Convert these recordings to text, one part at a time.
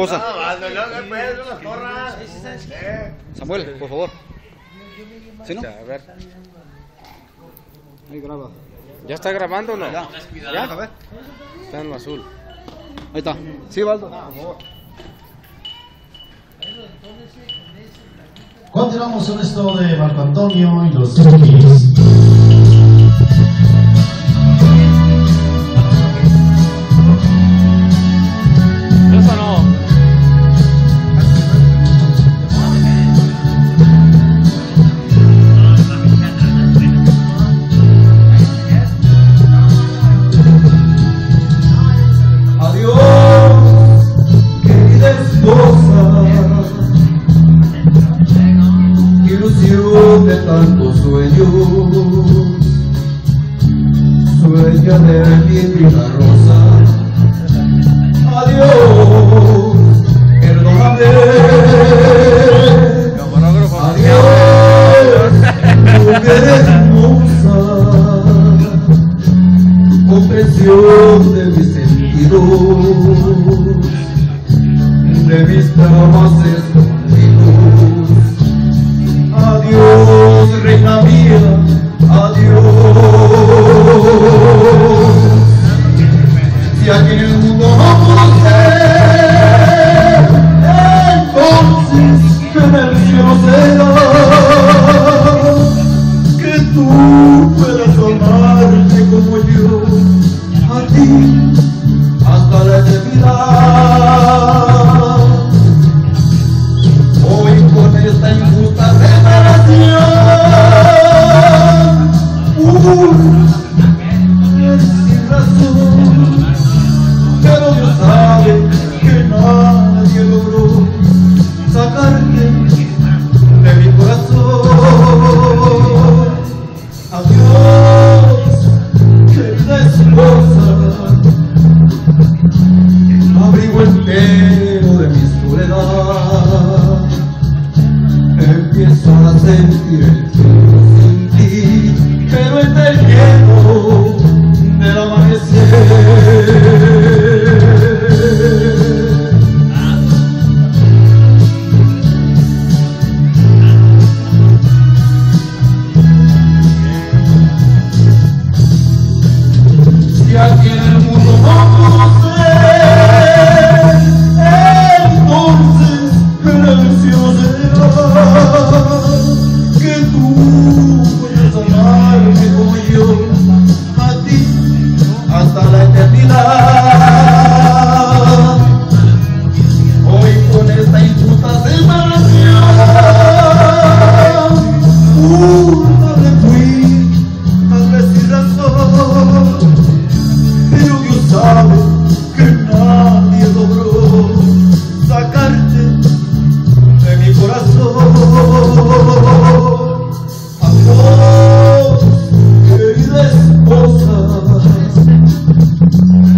esposa. Samuel, por favor. ¿Sí, no? A ver. Ahí graba. ¿Ya está grabando o no? Ya. ¿Ya? A ver. Está en lo azul. Ahí está. Sí, Valdo. Por favor. Continuamos con esto de Marco Antonio y los Chiquis. Eso no. Adiós, querida esposa, ilusión de tantos sueños, sueña de mi vida rosa. Adiós, perdóname. Camarógrafo. Adiós, mujer hermosa, comprensión de mis sentidos, de mis traumas escondidos. Adiós, reina mía, adiós. Si aquí en el mundo no puedo ser, entonces que en el cielo será, que tú puedas amarte como yo, a ti, hasta la eternidad. Hoy con esta injusta separación, sin razón, pero Dios sabe que nadie logró sacarte de mi corazón. Adiós, querida esposa, abrigo entero de mi soledad. Empiezo a sentir el frío sin ti, pero entre el hielo del amanecer. Si aquí en el mundo no puedo ser, entonces en el cielo será, que tú puedes amarme como yo, a ti, hasta la eternidad. Hoy con esta injusta separación, culpable fui, tal vez sin razón, pero Dios sabe que nadie logró sacarte de mi corazón. Adiós, querida esposa,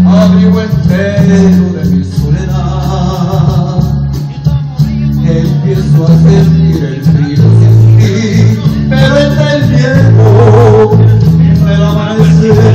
abrigo entero de mi soledad. Empiezo a sentir el frío sin ti, pero entre el tiempo del amanecer.